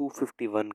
251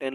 10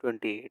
28।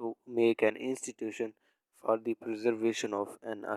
to make an institution for the preservation of an a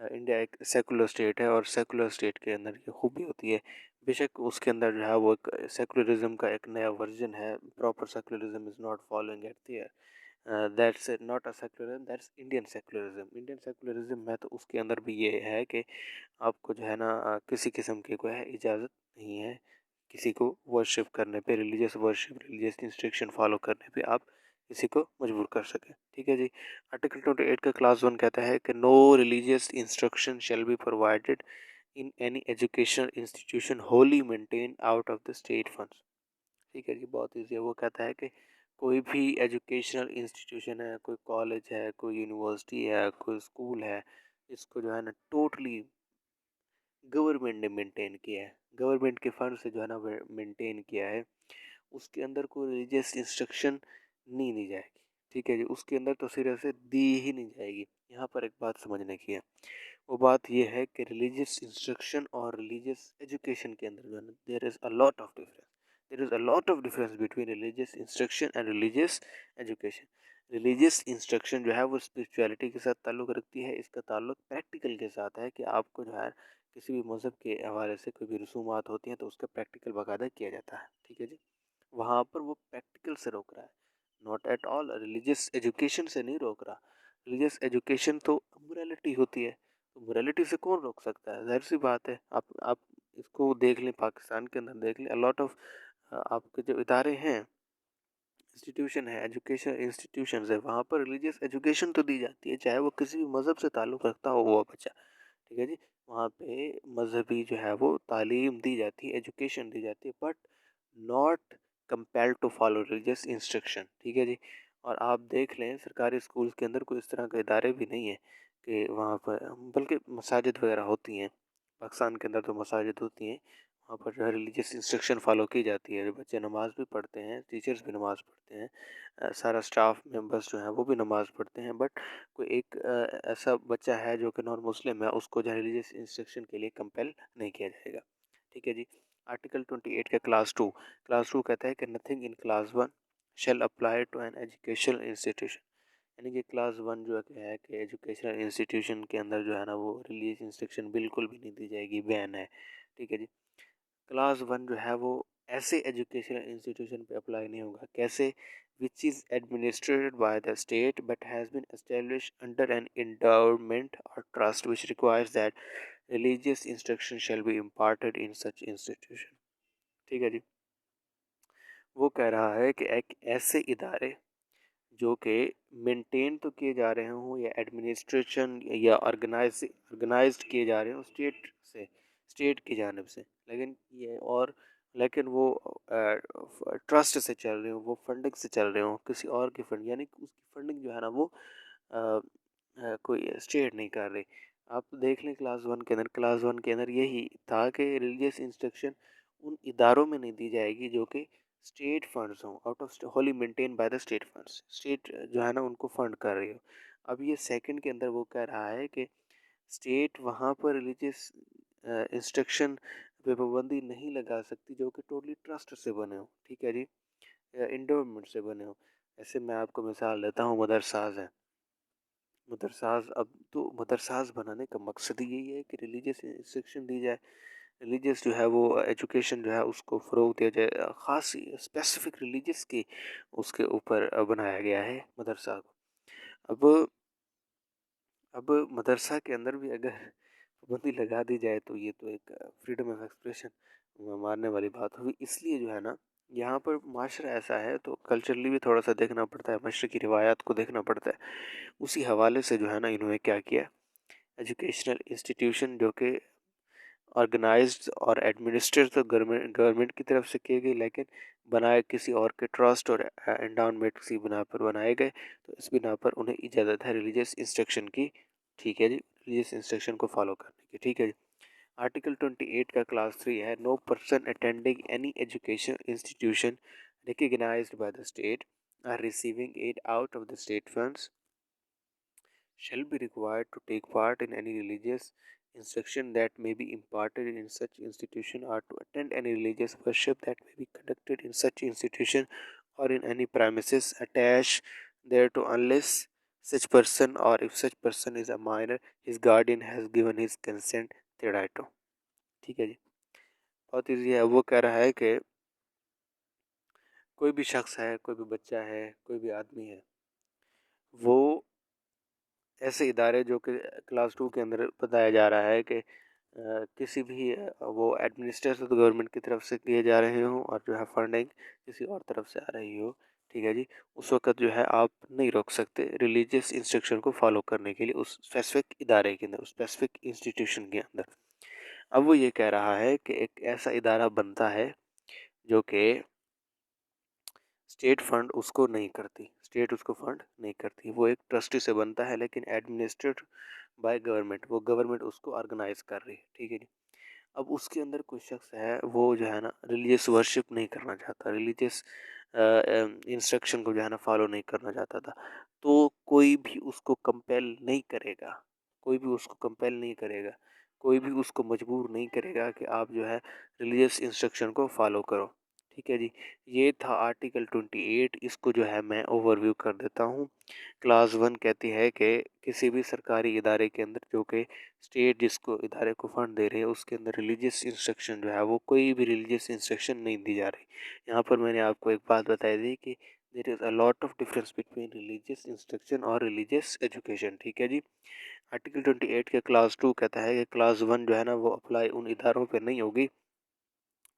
India ایک secular state ہے، اور secular state کے اندر یہ خوبی ہوتی ہے، بے شک اس کے اندر جو ہے وہ ایک سیکولرزم کا ایک نیا ورژن ہے. Proper secularism is not following at there. That's not a secularism, that's Indian secularism. Indian secularism میں تو اس کے اندر بھی یہ ہے کہ آپ کو جو ہے نا کسی قسم کی کوئی اجازت نہیں ہے کسی کو ورشپ کرنے پہ، religious worship, religious instruction follow کرنے پہ آپ کسی کو مجبور کر سکیں. ٹھیک ہے جی. آرٹیکل 28 کا کلاس 1 کہتا ہے کہ no religious instruction shall be provided in any educational institution wholly maintained out of the state funds. ٹھیک ہے جی. بہت ایزی ہے. وہ کہتا ہے کہ کوئی بھی ایجوکیشنل انسٹیٹیوشن ہے، کوئی کالج ہے، کوئی یونیورسٹی ہے، کوئی اسکول ہے، اس کو جو ہے نا ٹوٹلی گورنمنٹ نے مینٹین کیا ہے، گورنمنٹ کے فنڈ سے جو ہے نا مینٹین کیا ہے، اس کے اندر کوئی ریلیجیس انسٹرکشن نہیں دی جائے گی. ٹھیک ہے جی. اس کے اندر تو صرف سے دی ہی نہیں جائے گی. یہاں پر ایک بات سمجھنے کی ہے، وہ بات یہ ہے کہ ریلیجیس انسٹرکشن اور ریلیجیس ایجوکیشن کے اندر جو ہے نا there is a lot of difference. There is a lot of difference between religious instruction and religious education. Religious instruction جو ہے وہ اسپرچویلٹی کے ساتھ تعلق رکھتی ہے، اس کا تعلق پریکٹیکل کے ساتھ ہے کہ آپ کو جو ہے کسی بھی مذہب کے حوالے سے کوئی بھی رسومات ہوتی ہیں تو اس کا پریکٹیکل باقاعدہ کیا جاتا ہے. ٹھیک ہے جی. وہاں پر وہ پریکٹیکل سے روک رہا ہے، not at all religious education سے نہیں روک رہا. ریلیجیس ایجوکیشن تو موریلٹی ہوتی ہے، تو موریلٹی سے کون روک سکتا ہے؟ ظاہر سی بات ہے. آپ اس کو دیکھ لیں، پاکستان کے اندر دیکھ لیں، الاٹ آف آپ کے جو ادارے ہیں، انسٹیٹیوشن ہے، ایجوکیشن انسٹیٹیوشنز ہے، وہاں پر ریلیجیس ایجوکیشن تو دی جاتی ہے، چاہے وہ کسی بھی مذہب سے تعلق رکھتا ہو وہ بچہ. ٹھیک ہے جی. وہاں پہ مذہبی جو ہے وہ تعلیم دی جاتی ہے، ایجوکیشن دی جاتی ہے، but not compel to follow religious instruction. ٹھیک ہے جی. اور آپ دیکھ لیں سرکاری اسکولس کے اندر کوئی اس طرح کے ادارے بھی نہیں ہیں کہ وہاں پر، بلکہ مساجد وغیرہ ہوتی ہیں، پاکستان کے اندر تو مساجد ہوتی ہیں، وہاں پر جو ہے ریلیجیس انسٹرکشن فالو کی جاتی ہے. بچے نماز بھی پڑھتے ہیں، ٹیچرز بھی نماز پڑھتے ہیں، سارا اسٹاف ممبرس جو ہیں وہ بھی نماز پڑھتے ہیں. بٹ کوئی ایک ایسا بچہ ہے جو کہ نان مسلم ہے، اس کو جو ہے ریلیجیس انسٹرکشن کے لیے کمپیل نہیں کیا جائے گا. ٹھیک ہے جی. آرٹیکل 28 کا کلاس 2 کہتا ہے کہ nothing in class 1 shall apply to an educational institution. یعنی کہ کلاس 1 جو ہے کہ ایجوکیشنل انسٹیٹیوشن کے اندر جو ہے نا وہ ریلیجیس انسٹرکشن بالکل بھی نہیں دی جائے گی، بین ہے. ٹھیک ہے جی. کلاس 1 جو ہے وہ ایسے ایجوکیشنل انسٹیٹیوشن پہ اپلائی نہیں ہوگا کیسے which is administered by the state but has been established under an endowment or trust which requires that religious instruction shall be imparted in such institution. ٹھیک ہے جی. وہ کہہ رہا ہے کہ ایک ایسے ادارے جو کہ مینٹین تو کیے جا رہے ہوں یا ایڈمنسٹریشن یا آرگنائزڈ کیے جا رہے ہوں اسٹیٹ سے، اسٹیٹ کی جانب سے، لیکن وہ ٹرسٹ سے چل رہے ہوں، وہ فنڈنگ سے چل رہے ہوں، کسی اور کی فنڈ، یعنی اس کی فنڈنگ جو ہے نا وہ کوئی اسٹیٹ نہیں کر رہی. آپ دیکھ لیں کلاس 1 کے اندر یہی تھا کہ ریلیجیس انسٹرکشن ان اداروں میں نہیں دی جائے گی جو کہ اسٹیٹ فنڈز ہوں، out of wholly maintained by the state funds, state جو ہے نا ان کو فنڈ کر رہی ہو. اب یہ سیکنڈ کے اندر وہ کہہ رہا ہے کہ اسٹیٹ وہاں پر ریلیجیس انسٹرکشن پہ پابندی نہیں لگا سکتی جو کہ ٹوٹلی ٹرسٹ سے بنے ہوں. ٹھیک ہے جی. یا انڈورمنٹ سے بنے ہوں. ایسے میں آپ کو مثال دیتا ہوں، مدرساز ہیں. اب تو مدرساز بنانے کا مقصد یہی ہے کہ ریلیجیس انسٹرکشن دی جائے، ریلیجیس جو ہے وہ ایجوکیشن جو ہے اس کو فروغ دیا جائے. خاص اسپیسیفک ریلیجیس کی اس کے اوپر بنایا گیا ہے مدرسہ کو. اب مدرسہ کے اندر بھی اگر پابندی لگا دی جائے تو یہ تو ایک فریڈم آف ایکسپریشن مارنے والی بات ہوئی. اس لیے جو ہے نا یہاں پر معاشرہ ایسا ہے تو کلچرلی بھی تھوڑا سا دیکھنا پڑتا ہے، مشرقی روایات کو دیکھنا پڑتا ہے. اسی حوالے سے جو ہے نا انہوں نے کیا کیا، ایجوکیشنل انسٹیٹیوشن جو کہ آرگنائزڈ اور ایڈمنسٹریٹ تو گورنمنٹ کی طرف سے کیے گئے لیکن بنائے کسی اور کے ٹرسٹ اور انڈاؤنمنٹ کی بنا پر بنائے گئے، تو اس بنا پر انہیں اجازت ہے ریلیجیس انسٹرکشن کی. ٹھیک ہے جی. ریلیجیس انسٹرکشن کو فالو کرنے کی. ٹھیک ہے جی. آرٹیکل 28 کا کلاس 3 ہے no person attending any education institution recognized by the state or receiving aid out of the state funds shall be required to take part in any religious instruction that may be imparted in such institution or to attend any religious worship that may be conducted in such institution or in any premises attached thereto unless such person or if such person is a minor, his guardian has given his consent thereto. ٹھیک ہے جی، بہت easy ہے. وہ کہہ رہا ہے کہ کوئی بھی شخص ہے، کوئی بھی بچہ ہے، کوئی بھی آدمی ہے، وہ ایسے ادارے جو کہ کلاس 2 کے اندر بتایا جا رہا ہے کہ کسی بھی وہ ایڈمنسٹریشن گورنمنٹ کی طرف سے کیے جا رہے ہوں اور جو ہے فنڈنگ کسی اور طرف سے آ رہی ہو، ٹھیک ہے جی، اس وقت جو ہے آپ نہیں روک سکتے ریلیجیس انسٹرکشن کو فالو کرنے کے لیے اس اسپیسیفک ادارے کے اندر، اس اسپیسیفک انسٹیٹیوشن کے اندر. اب وہ یہ کہہ رہا ہے کہ ایک ایسا ادارہ بنتا ہے جو کہ اسٹیٹ فنڈ اس کو نہیں کرتی، اسٹیٹ اس کو فنڈ نہیں کرتی، وہ ایک ٹرسٹی سے بنتا ہے لیکن ایڈمنسٹریٹ بائی گورنمنٹ، وہ گورنمنٹ اس کو آرگنائز کر رہی ہے. ٹھیک ہے جی. اب اس کے اندر کوئی شخص ہے وہ جو ہے نا ریلیجیس ورشپ نہیں کرنا چاہتا، ریلیجیس انسٹرکشن کو جو ہے نا فالو نہیں کرنا چاہتا تھا، تو کوئی بھی اس کو کمپیل نہیں کرے گا، کوئی بھی اس کو کمپیل نہیں کرے گا، کوئی بھی اس کو مجبور نہیں کرے گا کہ آپ جو ہے ریلیجیس انسٹرکشن کو فالو کرو. ٹھیک ہے جی. یہ تھا آرٹیکل 28. اس کو جو ہے میں اوور ویو کر دیتا ہوں. کلاس 1 کہتی ہے کہ کسی بھی سرکاری ادارے کے اندر جو کہ اسٹیٹ جس کو ادارے کو فنڈ دے رہے ہیں اس کے اندر ریلیجیس انسٹرکشن جو ہے وہ کوئی بھی ریلیجیس انسٹرکشن نہیں دی جا رہی. یہاں پر میں نے آپ کو ایک بات بتائی دی کہ there is a lot of difference between religious instruction اور ریلیجیس ایجوکیشن. ٹھیک ہے جی. آرٹیکل 28 کے کلاس 2 کہتا ہے کہ کلاس 1 جو ہے نا وہ اپلائی ان اداروں پہ نہیں ہوگی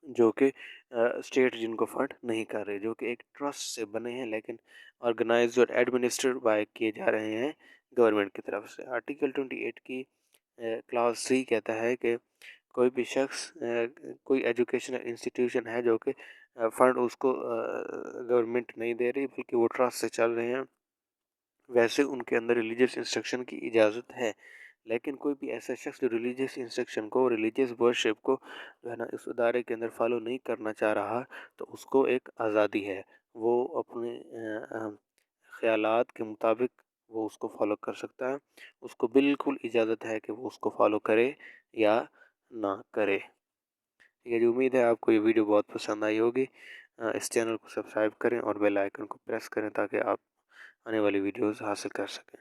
جو کہ اسٹیٹ جن کو فنڈ نہیں کر رہے، جو کہ ایک ٹرسٹ سے بنے ہیں لیکن آرگنائز اور ایڈمنسٹریٹ بائی کیے جا رہے ہیں گورنمنٹ کی طرف سے. آرٹیکل 28 کی کلاس 3 کہتا ہے کہ کوئی بھی شخص کوئی ایجوکیشنل انسٹیٹیوشن ہے جو کہ فنڈ اس کو گورنمنٹ نہیں دے رہی بلکہ وہ ٹرسٹ سے چل رہے ہیں، ویسے ان کے اندر ریلیجیس انسٹرکشن کی اجازت ہے. لیکن کوئی بھی ایسا شخص جو ریلیجیس انسٹرکشن کو، ریلیجیس ورشپ کو جو ہے نا اس ادارے کے اندر فالو نہیں کرنا چاہ رہا تو اس کو ایک آزادی ہے، وہ اپنے خیالات کے مطابق وہ اس کو فالو کر سکتا ہے، اس کو بالکل اجازت ہے کہ وہ اس کو فالو کرے یا نہ کرے. ٹھیک ہے جی. امید ہے آپ کو یہ ویڈیو بہت پسند آئی ہوگی. اس چینل کو سبسکرائب کریں اور بیل آئیکن کو پریس کریں تاکہ آپ آنے والی ویڈیوز حاصل کر سکیں.